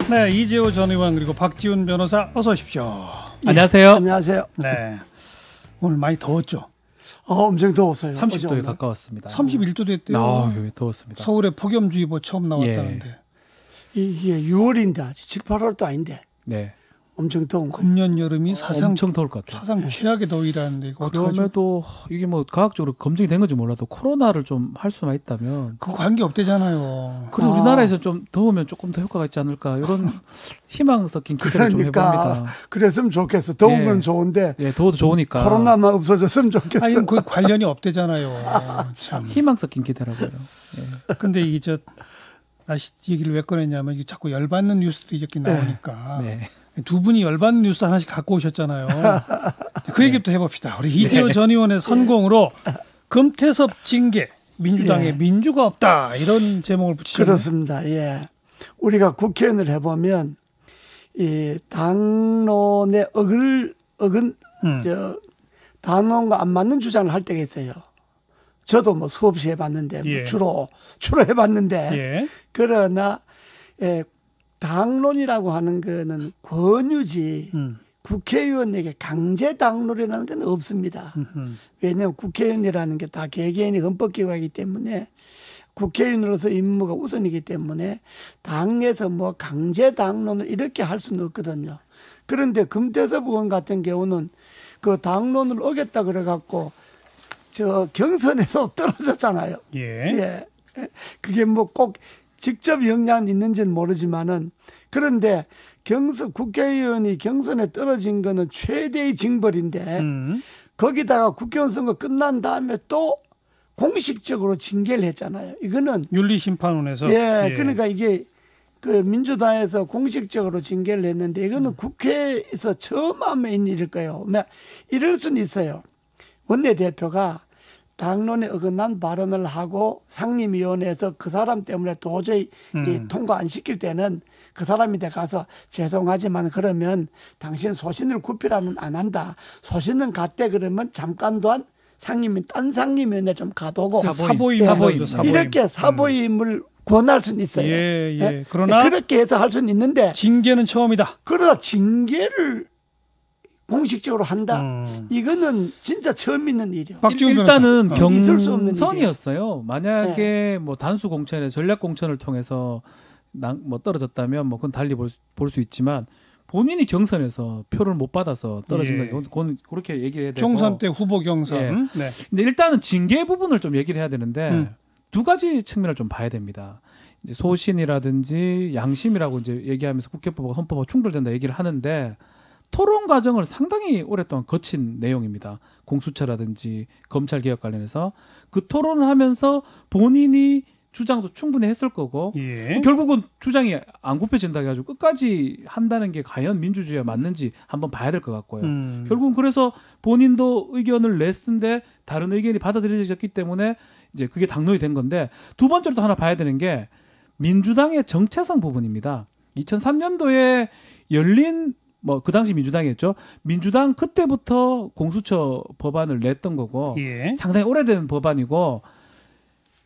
네, 이재호 전 의원 그리고 박지훈 변호사 어서 오십시오. 네, 안녕하세요. 안녕하세요. 네, 오늘 많이 더웠죠? 엄청 더웠어요. 30도에 가까웠습니다. 31도 됐대요. 여기 더웠습니다. 서울에 폭염주의보 처음 나왔다는데. 예. 이게 6월인데 아직 7, 8월도 아닌데. 네. 엄청 더운 거. 금년 여름이 사상 엄청 더울 것 같아요. 사상 최악의 더위라는데 이거 그럼에도 이게 뭐 과학적으로 검증이 된 건지 몰라도 코로나를 좀 할 수만 있다면 그거 관계 없대잖아요. 그리고 우리나라에서 좀 더우면 조금 더 효과가 있지 않을까 이런 희망 섞인 기대를 좀 해봅니다. 그랬으면 좋겠어. 더운 건 좋은데. 예, 더워도 좋으니까. 코로나만 없어졌으면 좋겠어. 아니, 그 관련이 없대잖아요. 참. 희망 섞인 기대라고요. 예. 근데 이게 날씨 얘기를 왜 꺼냈냐면 이게 자꾸 열받는 뉴스들이 이렇게 나오니까. 네. 두 분이 열받는 뉴스 하나씩 갖고 오셨잖아요. 그 얘기부터 해봅시다. 우리 이재호 전 의원의 선공으로 금태섭 징계, 민주당에 민주가 없다 이런 제목을 붙이셨네요. 그렇습니다. 예, 우리가 국회의원을 해보면 이 당론의 당론과 안 맞는 주장을 할 때가 있어요. 저도 뭐 수없이 해봤는데 뭐 주로 해봤는데 그러나 당론이라고 하는 거는 권유지 국회의원에게 강제 당론이라는 건 없습니다. 왜냐하면 국회의원이라는 게 다 개개인이 헌법기관이기 때문에 국회의원으로서 임무가 우선이기 때문에 당에서 뭐 강제 당론을 이렇게 할 수는 없거든요. 그런데 금태섭 의원 같은 경우는 그 당론을 어겼다 그래갖고 저 경선에서 떨어졌잖아요. 예. 그게 뭐 꼭 직접 영향이 있는지는 모르지만은 그런데 국회의원이 경선에 떨어진 거는 최대의 징벌인데 거기다가 국회의원 선거 끝난 다음에 또 공식적으로 징계를 했잖아요. 이거는 윤리심판원에서 그러니까 이게 그 민주당에서 공식적으로 징계를 했는데 이거는 국회에서 처음 하면 있는 일일 거예요. 이럴 수는 있어요. 원내대표가 당론에 어긋난 발언을 하고 상임위원회에서 그 사람 때문에 도저히 통과 안 시킬 때는 그 사람한테 가서 죄송하지만 그러면 당신 소신을 구피라는 안 한다. 소신은 갔대 그러면 잠깐 동안 딴 상임위원회 좀 가두고 사보임. 이렇게 사보임을 권할 수는 있어요. 그러나 그렇게 해서 할 수는 있는데 징계는 처음이다. 그러나 징계를 공식적으로 한다. 이거는 진짜 처음 있는 일이에요. 일단은 경선이었어요. 만약에 뭐 단수 공천에 전략 공천을 통해서 뭐 떨어졌다면 뭐 그건 달리 볼 수 있지만 본인이 경선에서 표를 못 받아서 떨어진 거 그건 그렇게 얘기를 해야 되고 총선 때 후보 경선. 근데 일단은 징계 부분을 좀 얘기를 해야 되는데 두 가지 측면을 좀 봐야 됩니다. 이제 소신이라든지 양심이라고 이제 얘기하면서 국회법과 헌법과 충돌된다 얘기를 하는데 토론 과정을 상당히 오랫동안 거친 내용입니다. 공수처라든지 검찰 개혁 관련해서 그 토론을 하면서 본인이 주장도 충분히 했을 거고 결국은 주장이 안 굽혀진다 해가지고 끝까지 한다는 게 과연 민주주의에 맞는지 한번 봐야 될 것 같고요. 결국은 그래서 본인도 의견을 냈는데 다른 의견이 받아들여졌기 때문에 이제 그게 당론이 된 건데 두 번째로 또 하나 봐야 되는 게 민주당의 정체성 부분입니다. 2003년도에 열린 뭐 그 당시 민주당이었죠. 민주당 그때부터 공수처 법안을 냈던 거고 상당히 오래된 법안이고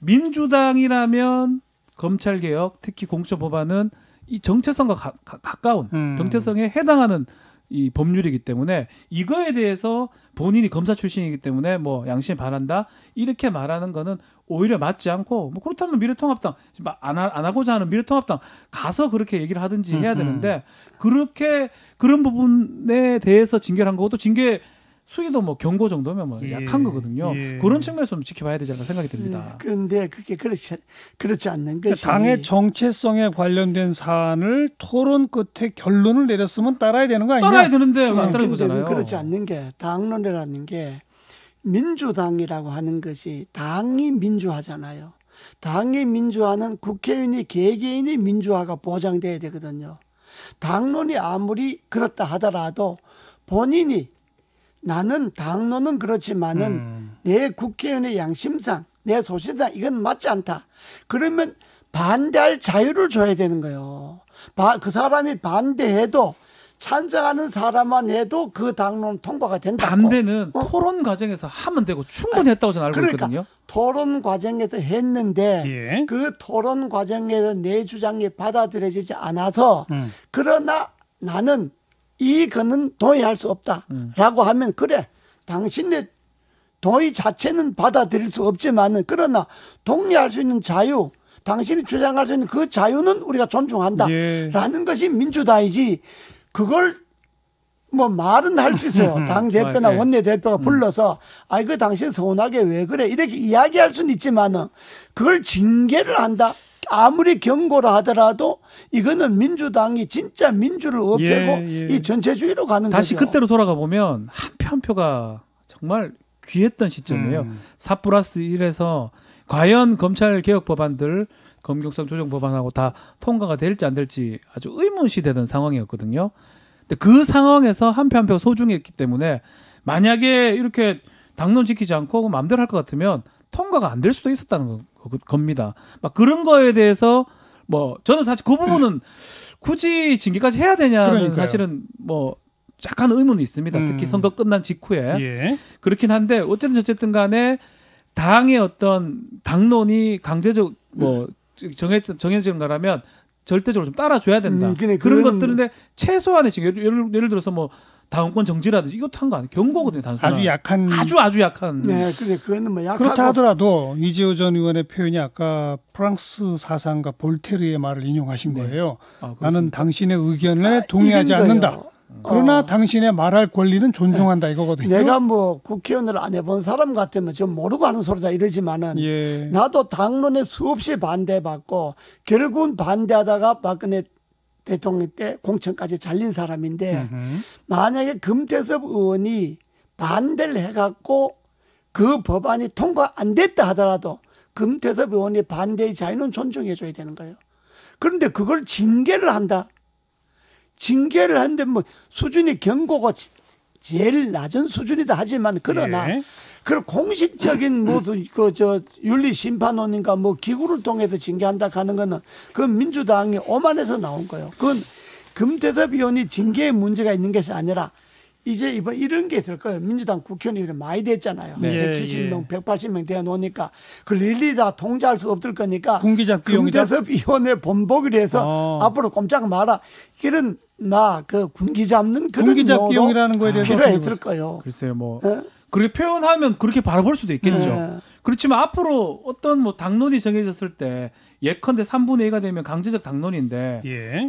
민주당이라면 검찰개혁 특히 공수처 법안은 이 정체성과 가까운 정체성에 해당하는 이 법률이기 때문에 이거에 대해서 본인이 검사 출신이기 때문에 뭐 양심에 반한다 이렇게 말하는 거는 오히려 맞지 않고 뭐 그렇다면 미래통합당 안 하고자 하는 미래통합당 가서 그렇게 얘기를 하든지 해야 되는데 그렇게 그런 부분에 대해서 징계를 한 거고 또 징계 수위도 뭐 경고 정도면 뭐 약한 거거든요. 그런 측면에서 좀 지켜봐야 되지 않을까 생각이 듭니다. 그런데 그게 그렇지 않는 것이 당의 정체성에 관련된 사안을 토론 끝에 결론을 내렸으면 따라야 되는 거 아니냐? 따라야 되는데 안 따르는 거잖아요. 그렇지 않는 게 당론이라는 게 민주당이라고 하는 것이 당이 민주화잖아요. 당의 민주화는 국회의원이 개개인의 민주화가 보장돼야 되거든요. 당론이 아무리 그렇다 하더라도 본인이 나는 당론은 그렇지만은 내 국회의원의 양심상 내 소신상 이건 맞지 않다. 그러면 반대할 자유를 줘야 되는 거예요. 그 사람이 반대해도 찬성하는 사람만 해도 그 당론 통과가 된다. 반대는 토론 과정에서 하면 되고 충분히 했다고 저는 알고 그러니까 있거든요. 토론 과정에서 했는데 예. 그 토론 과정에서 내 주장이 받아들여지지 않아서 그러나 나는 이거는 동의할 수 없다라고 하면 그래 당신의 동의 자체는 받아들일 수 없지만은 그러나 동의할 수 있는 자유 당신이 주장할 수 있는 그 자유는 우리가 존중한다라는 것이 민주당이지 그걸 뭐 말은 할 수 있어요. 당 대표나 원내 대표가 불러서 아이 그 당신 서운하게 왜 그래 이렇게 이야기할 수는 있지만은 그걸 징계를 한다. 아무리 경고를 하더라도 이거는 민주당이 진짜 민주를 없애고 이 전체주의로 가는 다시 거죠. 그때로 돌아가 보면 한 표 한 표가 정말 귀했던 시점이에요. 4+1에서 과연 검찰 개혁 법안들 검경성 조정 법안하고 다 통과가 될지 안 될지 아주 의문시되던 상황이었거든요. 근데 그 상황에서 한 표 한 표 소중했기 때문에 만약에 이렇게 당론 지키지 않고 마음대로 할 것 같으면 통과가 안 될 수도 있었다는 겁니다. 막 그런 거에 대해서 뭐 저는 사실 그 부분은 굳이 징계까지 해야 되냐는 그러니까요. 사실은 뭐 약간 의문이 있습니다. 특히 선거 끝난 직후에 예. 그렇긴 한데 어쨌든 간에 당의 어떤 당론이 강제적 뭐 정해진 거라면 절대적으로 좀 따라줘야 된다. 그런 것들인데 최소한의 지금 예를 들어서 뭐 당원권 정지라든지 이것도 한 거 아니에요. 경고거든요. 단순한. 아주 약한. 아주 약한. 네, 그래 그거는 뭐 약하고 그렇다 하더라도 이재호 전 의원의 표현이 아까 프랑스 사상가 볼테르의 말을 인용하신 거예요. 나는 당신의 의견에 동의하지 않는다. 그러나 당신의 말할 권리는 존중한다 이거거든요. 내가 뭐 국회의원을 안 해본 사람 같으면 좀 모르고 하는 소리다 이러지만은 나도 당론에 수없이 반대받고 결국은 반대하다가 박근혜 대통령 때 공천까지 잘린 사람인데 만약에 금태섭 의원이 반대를 해갖고 그 법안이 통과 안 됐다 하더라도 금태섭 의원이 반대의 자유는 존중해줘야 되는 거예요. 그런데 그걸 징계를 한다. 징계를 하는데 뭐 수준이 경고가 제일 낮은 수준이다 하지만 그러나 그걸 공식적인 무슨 그저 윤리심판원인가 뭐 기구를 통해서 징계한다 하는 거는 그건 민주당이 오만해서 나온 거예요. 그건 금태섭 의원이 징계에 문제가 있는 것이 아니라 이제 이번 이런 게 있을 거예요. 민주당 국회의원이 많이 됐잖아요. 170명, 180명 되어 놓으니까 그걸 일일이 다 통제할 수 없을 거니까 금태섭 의원의 본보기를 해서 앞으로 꼼짝 마라. 이런 그 군기 잡는 그런 군기잡기용이라는 거에 대해서 필요했을 거예요. 글쎄요, 뭐 그렇게 표현하면 그렇게 바라볼 수도 있겠죠. 그렇지만 앞으로 어떤 뭐 당론이 정해졌을 때 예컨대 3분의 2가 되면 강제적 당론인데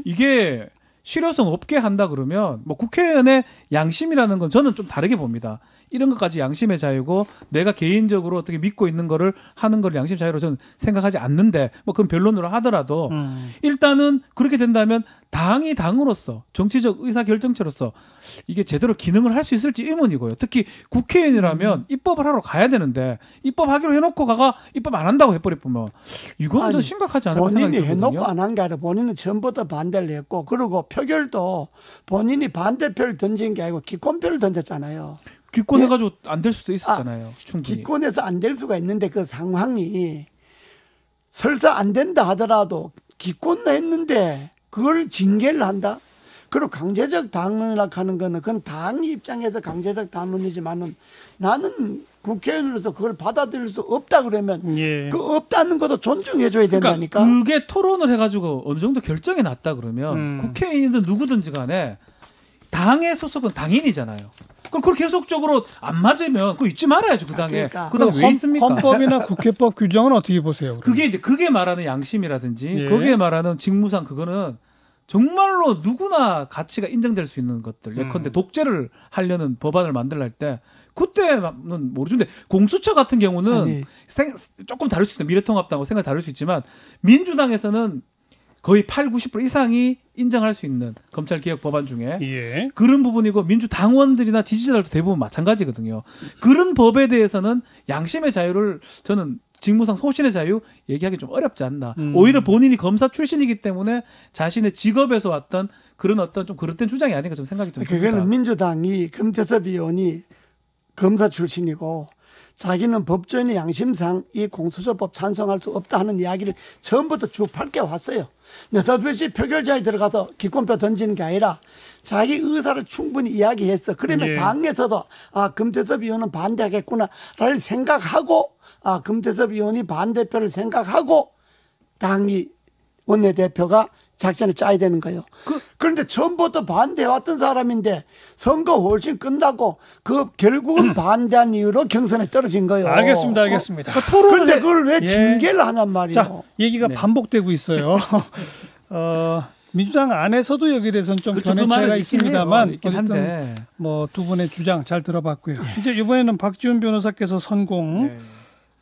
이게 실효성 없게 한다 그러면 뭐 국회의원의 양심이라는 건 저는 좀 다르게 봅니다. 이런 것까지 양심의 자유고 내가 개인적으로 어떻게 믿고 있는 거를 하는 걸 양심 자유로 저는 생각하지 않는데 뭐 그건 변론으로 하더라도 일단은 그렇게 된다면 당이 당으로서 정치적 의사결정체로서 이게 제대로 기능을 할 수 있을지 의문이고요. 특히 국회의원이라면 입법을 하러 가야 되는데 입법하기로 해놓고 입법 안 한다고 해버리면 이거는 좀 심각하지 않을까 생각이 들거든요. 본인이 해놓고 안 한 게 아니라 본인은 처음부터 반대를 했고 그리고 표결도 본인이 반대표를 던진 게 아니고 기권표를 던졌잖아요. 기권해가지고 안 될 수도 있었잖아요. 충분히. 기권해서 안 될 수가 있는데 그 상황이 설사 안 된다 하더라도 기권했는데 그걸 징계를 한다? 그리고 강제적 당론이라고 하는 거는 그건 당 입장에서 강제적 당론이지만은 나는 국회의원으로서 그걸 받아들일 수 없다 그러면 그 없다는 것도 존중해줘야 된다니까. 그러니까 그게 토론을 해가지고 어느 정도 결정이 났다 그러면 국회의원이든 누구든지 간에 당의 소속은 당인이잖아요. 그럼 그걸 계속적으로 안 맞으면 그거 잊지 말아야죠. 그 당에. 그 당 왜 있습니까? 헌법이나 국회법 규정은 어떻게 보세요? 그러면? 그게 말하는 양심이라든지 거기에 말하는 직무상 그거는 정말로 누구나 가치가 인정될 수 있는 것들. 예컨대 독재를 하려는 법안을 만들려 할 때 그때는 모르죠. 근데 공수처 같은 경우는 조금 다를 수 있어요. 미래통합당하고 생각이 다를 수 있지만 민주당에서는 거의 80-90% 이상이 인정할 수 있는 검찰개혁 법안 중에 그런 부분이고 민주당원들이나 지지자들도 대부분 마찬가지거든요. 그런 법에 대해서는 양심의 자유를 저는 직무상 소신의 자유 얘기하기 좀 어렵지 않나. 오히려 본인이 검사 출신이기 때문에 자신의 직업에서 왔던 그런 어떤 좀 그릇된 주장이 아닌가 좀 생각이 좀 듭니다. 그거는 민주당이 금태섭 의원이 검사 출신이고 자기는 법조인의 양심상 이 공수처법 찬성할 수 없다 하는 이야기를 처음부터 쭉 밝혀왔어요. 근데 도대체 표결장에 들어가서 기권표 던지는 게 아니라 자기 의사를 충분히 이야기했어. 그러면 예. 당에서도 금태섭 의원은 반대하겠구나를 생각하고 금태섭 의원이 반대표를 생각하고 당이 원내대표가 작전을 짜야 되는 거예요. 그런데 처음부터 반대해왔던 사람인데 선거 훨씬 끝나고 결국은 반대한 이유로 경선에 떨어진 거예요. 알겠습니다. 그러니까 그런데 그걸 왜 징계를 하냔 말이에요. 자, 얘기가 반복되고 있어요. 민주당 안에서도 여기에 대해서는 좀 견해차이가 있습니다만 어쨌든 뭐 두 분의 주장 잘 들어봤고요. 이제 이번에는 박지훈 변호사께서 선공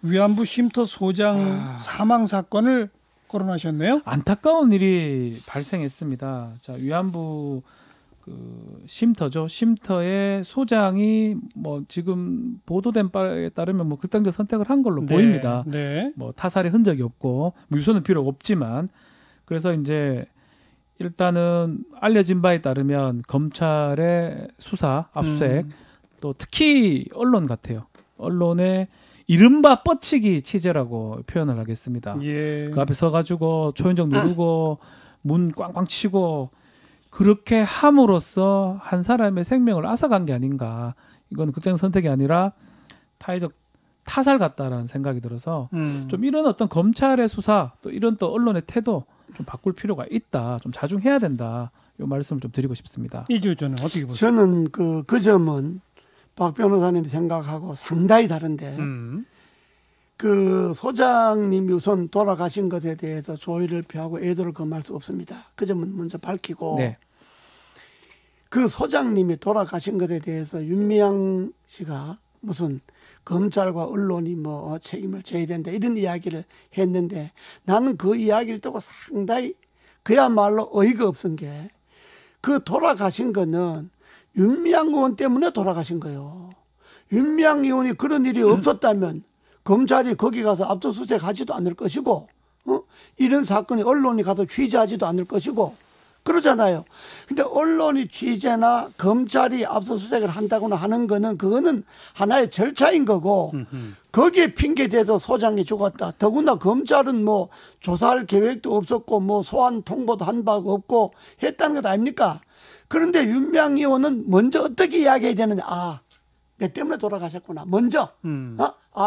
위안부 쉼터 소장 사망 사건을 거론하셨네요. 안타까운 일이 발생했습니다. 자, 위안부 쉼터죠. 쉼터의 소장이 뭐 지금 보도된 바에 따르면 뭐 극단적 선택을 한 걸로 보입니다. 네. 뭐 타살의 흔적이 없고 뭐 유서는 비록 없지만 그래서 이제 일단은 알려진 바에 따르면 검찰의 수사 압수수색 또 특히 언론 같아요. 언론의 이른바 뻗치기 취재라고 표현을 하겠습니다. 예. 그 앞에 서가지고 초인종 누르고 문 꽝꽝 치고 그렇게 함으로써 한 사람의 생명을 앗아간 게 아닌가. 이건 극단 선택이 아니라 타의적 타살 같다라는 생각이 들어서 좀 이런 어떤 검찰의 수사 또 이런 또 언론의 태도 좀 바꿀 필요가 있다. 좀 자중해야 된다. 이 말씀을 좀 드리고 싶습니다. 이주호는 어떻게 보세요? 저는 그 점은 박 변호사님 생각하고 상당히 다른데 그 소장님이 우선 돌아가신 것에 대해서 조의를 표하고 애도를 금할 수 없습니다. 그 점은 먼저 밝히고 네. 그 소장님이 돌아가신 것에 대해서 윤미향 씨가 무슨 검찰과 언론이 뭐 책임을 져야 된다 이런 이야기를 했는데 나는 그 이야기를 듣고 상당히 그야말로 어이가 없은 게 그 돌아가신 거는 윤미향 의원 때문에 돌아가신 거예요. 윤미향 의원이 그런 일이 없었다면 검찰이 거기 가서 압수수색하지도 않을 것이고 이런 사건이 언론이 가서 취재하지도 않을 것이고 그러잖아요. 근데 언론이 취재나 검찰이 압수수색을 한다거나 하는 거는 그거는 하나의 절차인 거고 거기에 핑계대서 소장이 죽었다. 더구나 검찰은 뭐 조사할 계획도 없었고 뭐 소환 통보도 한 바가 없고 했다는 것 아닙니까? 그런데 윤미향 의원은 먼저 어떻게 이야기해야 되느냐. 내 때문에 돌아가셨구나. 먼저.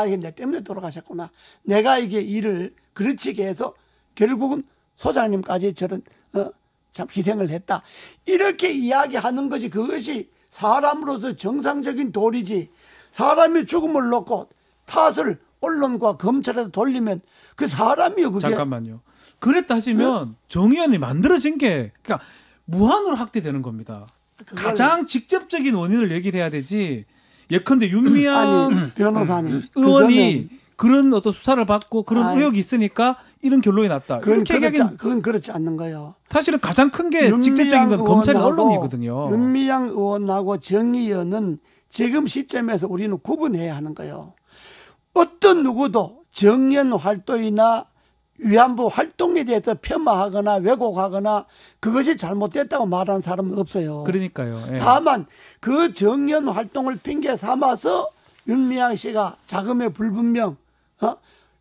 이게 내 때문에 돌아가셨구나. 내가 이게 일을 그르치게 해서 결국은 소장님까지 저런 참 희생을 했다. 이렇게 이야기하는 것이 그것이 사람으로서 정상적인 도리지. 사람이 죽음을 놓고 탓을 언론과 검찰에 돌리면 그 사람이요 그게. 잠깐만요. 그랬다 하시면 정의연이 만들어진 게 그러니까 무한으로 확대되는 겁니다. 가장 직접적인 원인을 얘기를 해야 되지. 예컨대 윤미향 변호사님 의원이 그런 어떤 수사를 받고 그런 의혹이 있으니까 이런 결론이 났다. 그건 그렇지 않는 거예요. 사실은 가장 큰 게 직접적인 건 검찰 언론이거든요. 윤미향 의원하고 정의연은 지금 시점에서 우리는 구분해야 하는 거예요. 어떤 누구도 정의연 활동이나 위안부 활동에 대해서 폄하하거나 왜곡하거나 그것이 잘못됐다고 말하는 사람은 없어요. 그러니까요. 예. 다만 그 정의연 활동을 핑계 삼아서 윤미향 씨가 자금의 불분명,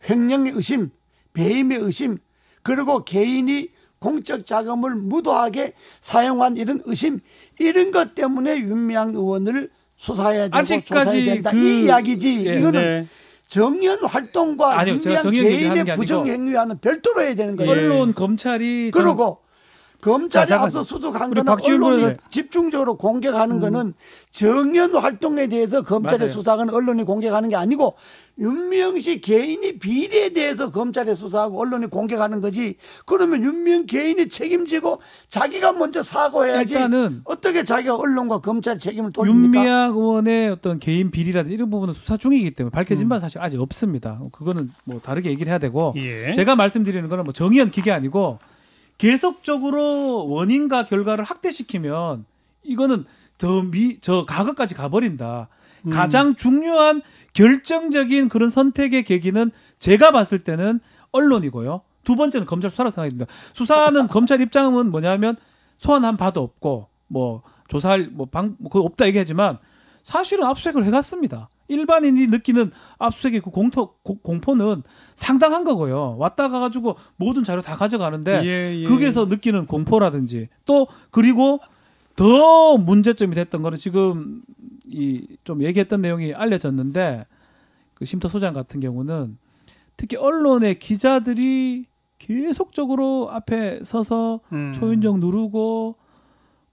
횡령의 의심, 배임의 의심, 그리고 개인이 공적 자금을 무도하게 사용한 이런 의심, 이런 것 때문에 윤미향 의원을 수사해야 되고 조사해야 된다. 이 이야기지. 예, 이거는 네. 정의연 활동과 윤미향 개인의 부정행위와는 별도로 해야 되는 거예요. 언론, 검찰이 그리고 검찰이 앞서 수석한 거는 언론이 집중적으로 공격하는 거는 정의연 활동에 대해서 검찰의 수사하는 언론이 공격하는 게 아니고 윤미향 씨 개인이 비리에 대해서 검찰에 수사하고 언론이 공격하는 거지. 그러면 윤미향 개인이 책임지고 자기가 먼저 사과해야지. 일단은 어떻게 자기가 언론과 검찰의 책임을 돌립니까? 윤미향 의원의 어떤 개인 비리라든지 이런 부분은 수사 중이기 때문에 밝혀진 바는 사실 아직 없습니다. 그거는 뭐 다르게 얘기를 해야 되고 제가 말씀드리는 거는 뭐 정의연 기계 아니고 계속적으로 원인과 결과를 확대시키면 이거는 저 과거까지 가버린다. 가장 중요한 결정적인 그런 선택의 계기는 제가 봤을 때는 언론이고요. 두 번째는 검찰 수사라고 생각합니다. 수사는 검찰 입장은 뭐냐면 소환한 바도 없고 뭐 조사할 그거 없다 얘기하지만 사실은 압수수색을 해갔습니다. 일반인이 느끼는 압수수색의 그 공포는 상당한 거고요. 왔다 가가지고 모든 자료 다 가져가는데 거기에서 느끼는 공포라든지 또 그리고 더 문제점이 됐던 거는 지금 좀 얘기했던 내용이 알려졌는데 그 쉼터 소장 같은 경우는 특히 언론의 기자들이 계속적으로 앞에 서서 초인종 누르고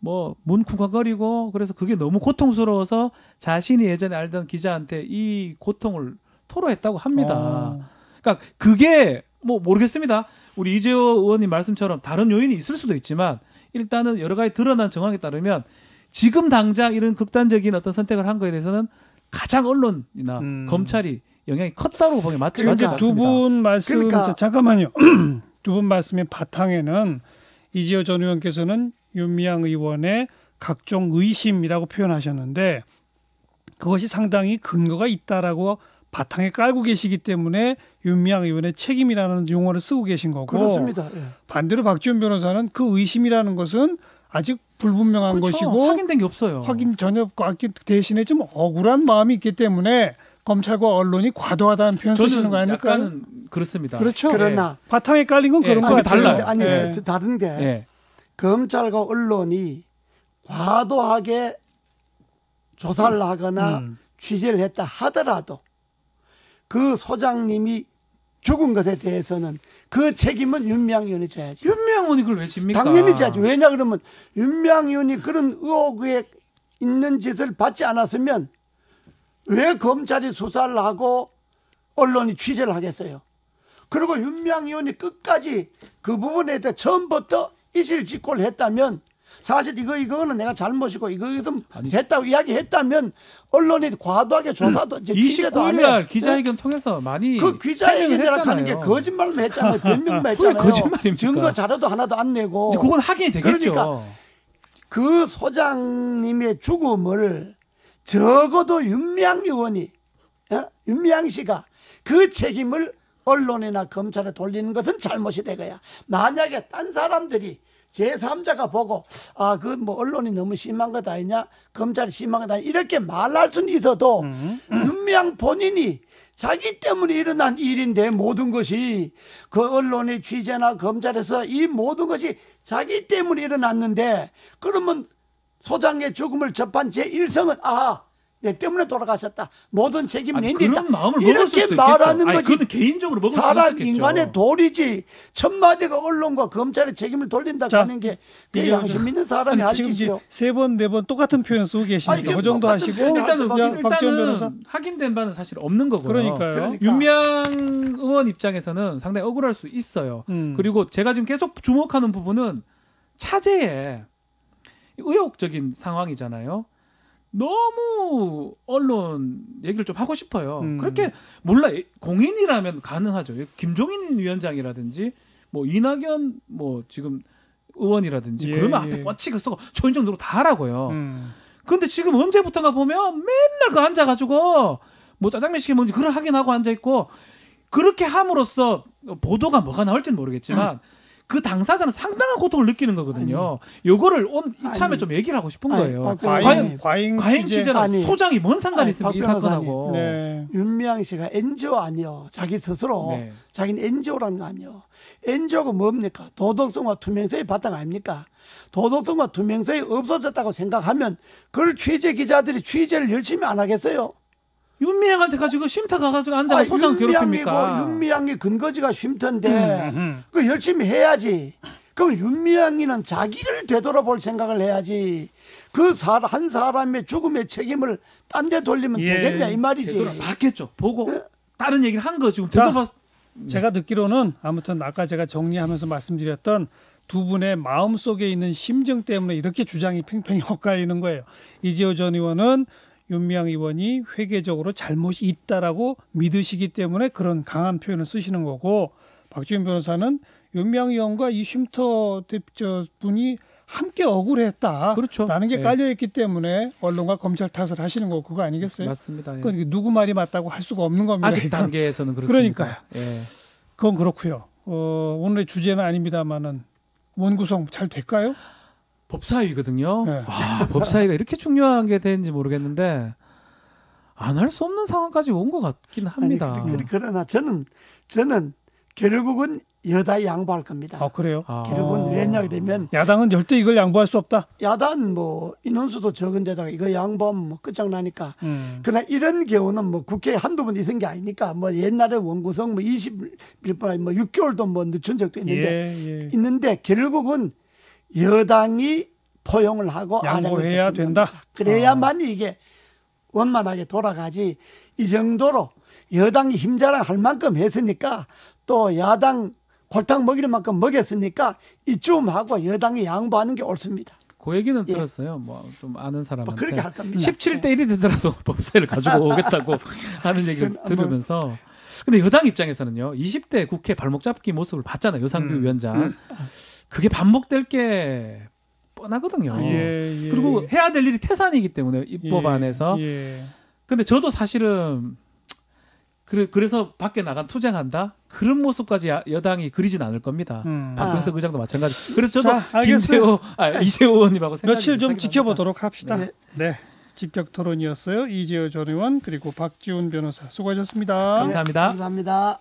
뭐 문 쿵쾅거리고 그래서 그게 너무 고통스러워서 자신이 예전에 알던 기자한테 이 고통을 토로했다고 합니다. 그러니까 그게 뭐 모르겠습니다. 우리 이재호 의원님 말씀처럼 다른 요인이 있을 수도 있지만 일단은 여러 가지 드러난 정황에 따르면 지금 당장 이런 극단적인 어떤 선택을 한 거에 대해서는 가장 언론이나 검찰이 영향이 컸다고 보기 맞지 그러니까 두 분 말씀 잠깐만요. 두 분 말씀의 바탕에는 이재호 전 의원께서는 윤미향 의원의 각종 의심이라고 표현하셨는데 그것이 상당히 근거가 있다라고 바탕에 깔고 계시기 때문에 윤미향 의원의 책임이라는 용어를 쓰고 계신 거고 그렇습니다. 반대로 박지원 변호사는 그 의심이라는 것은 아직 불분명한 그렇죠. 것이고 확인된 게 없어요. 확인 전혀 없기 대신에 좀 억울한 마음이 있기 때문에 검찰과 언론이 과도하다는 표현 쓰시는 거 아닙니까? 약간은 그렇습니다. 그렇죠. 그러나 바탕에 깔린 건 그런 거 같아요. 달라요. 아니 다른 게 검찰과 언론이 과도하게 조사를 하거나 취재를 했다 하더라도 그 소장님이 죽은 것에 대해서는 그 책임은 윤미향 의원이 져야지. 윤미향 의원이 그걸 왜 집니까? 당연히 져야지. 왜냐 그러면 윤미향 의원이 그런 의혹에 있는 짓을 받지 않았으면 왜 검찰이 수사를 하고 언론이 취재를 하겠어요. 그리고 윤미향 의원이 끝까지 그 부분에 대해 처음부터 이실직고를 했다면 사실 이거는 내가 잘못이고 이것은 했다고 이야기했다면 언론이 과도하게 조사도 취재도 안 해요. 29일 기자회견 통해서 많이 그 기자회견이라고 하는 게 거짓말만 했잖아요. 변명만 했잖아요. 거짓말입니까? 증거 자료도 하나도 안 내고. 그건 확인이 되겠죠. 그러니까 그 소장님의 죽음을 적어도 윤미향 의원이 윤미향 씨가 그 책임을 언론이나 검찰에 돌리는 것은 잘못이 되고야. 만약에 딴 사람들이 제3자가 보고 그 뭐 언론이 너무 심한 것 아니냐 검찰이 심한 것 아니냐 이렇게 말할 수는 있어도 윤미향 본인이 자기 때문에 일어난 일인데 모든 것이 그 언론의 취재나 검찰에서 이 모든 것이 자기 때문에 일어났는데 그러면 소장의 죽음을 접한 제1성은 내 때문에 돌아가셨다. 모든 책임 낸다. 그런 마음을 이렇게 말하는 거지. 그건 개인적으로 먹을 사람 수 인간의 도리지. 천마디가 언론과 검찰의 책임을 돌린다고 하는 게 그 양심 있는 사람이 할 짓이요. 세 번, 네 번 똑같은 표현 쓰고 계시니까 그 정도 하시고 일단은 박지원 변호사 확인된 바는 사실 없는 거고요. 그러니까요. 윤미향 의원 입장에서는 상당히 억울할 수 있어요. 그리고 제가 지금 계속 주목하는 부분은 차제에 의혹적인 상황이잖아요. 너무 언론 얘기를 좀 하고 싶어요. 그렇게 몰라 공인이라면 가능하죠. 김종인 위원장이라든지 뭐 이낙연 뭐 지금 의원이라든지 그러면 앞에 뻗치고 쓰고 초인종 누르고 다 하라고요. 그런데 지금 언제부턴가 보면 맨날 그 앉아가지고 뭐 짜장면 시켜 먹는지 그걸 확인하고 앉아 있고 그렇게 함으로써 보도가 뭐가 나올지는 모르겠지만. 그 당사자는 상당한 고통을 느끼는 거거든요. 요거를 이참에 좀 얘기를 하고 싶은 거예요. 과잉 취재랑 소장이 뭔 상관이 있습니까? 이 사건하고. 윤미향 씨가 NGO 아니요. 자기 스스로 자기는 NGO라는 거 아니요. NGO가 뭡니까? 도덕성과 투명성의 바탕 아닙니까? 도덕성과 투명성이 없어졌다고 생각하면 그걸 취재 기자들이 취재를 열심히 안 하겠어요? 윤미향한테 가지고 쉼터 가가지고 앉아서 소장 괴롭힙니까? 윤미향이 근거지가 쉼터인데 그 열심히 해야지. 그럼 윤미향이는 자기를 되돌아볼 생각을 해야지. 그 한 사람의 죽음의 책임을 딴 데 돌리면 되겠냐 이 말이지. 맞겠죠. 보고 다른 얘기를 한 거 지금 제가 듣기로는 아무튼 아까 제가 정리하면서 말씀드렸던 두 분의 마음속에 있는 심정 때문에 이렇게 주장이 팽팽히 엇갈리는 거예요. 이재호 전 의원은 윤미향 의원이 회계적으로 잘못이 있다라고 믿으시기 때문에 그런 강한 표현을 쓰시는 거고 박지원 변호사는 윤미향 의원과 이 쉼터 분이 함께 억울했다. 그렇죠. 라는 게 깔려있기 때문에 언론과 검찰 탓을 하시는 거 그거 아니겠어요? 맞습니다. 누구 말이 맞다고 할 수가 없는 겁니다. 아직 단계에서는 그렇습니다. 그러니까요. 그건 그렇고요. 오늘의 주제는 아닙니다만은 원구성 잘 될까요? 법사위거든요. 법사위가 이렇게 중요한 게 되는지 모르겠는데 안 할 수 없는 상황까지 온 것 같긴 합니다. 아니, 그러나 저는 결국은 여당이 양보할 겁니다. 아, 그래요? 결국은 왜냐 그러면 야당은 절대 이걸 양보할 수 없다. 야당 뭐 인원수도 적은데다가 이거 양보하면 뭐 끝장나니까. 그러나 이런 경우는 뭐 국회에 한두 번 있은 게 아니니까 뭐 옛날에 원구성 뭐 20일 뿐 아니라 뭐 6개월도 뭐 늦춘 적도 있는데 있는데 결국은 여당이 포용을 하고 양보해야 된다. 그래야만 이게 원만하게 돌아가지. 이 정도로 여당이 힘자랑할 만큼 했으니까 또 야당 골탕 먹일 만큼 먹였으니까 이쯤하고 여당이 양보하는 게 옳습니다. 그 얘기는 들었어요. 뭐 좀 아는 사람한테. 뭐 그렇게 할 겁니다. 17대 1이 되더라도 법사위를 가지고 오겠다고 하는 얘기를 들으면서. 근데 여당 입장에서는요. 20대 국회 발목 잡기 모습을 봤잖아요. 여상규 위원장. 그게 반복될 게 뻔하거든요. 그리고 해야 될 일이 태산이기 때문에 입법안에서. 근데 저도 사실은 그래서 밖에 나간 투쟁한다? 그런 모습까지 여당이 그리진 않을 겁니다. 박병석 의장도 마찬가지. 그래서 저도 이재호 의원님하고 며칠 좀 지켜보도록 합시다. 네. 직격 토론이었어요. 이재호 전 의원 그리고 박지훈 변호사 수고하셨습니다. 감사합니다. 감사합니다.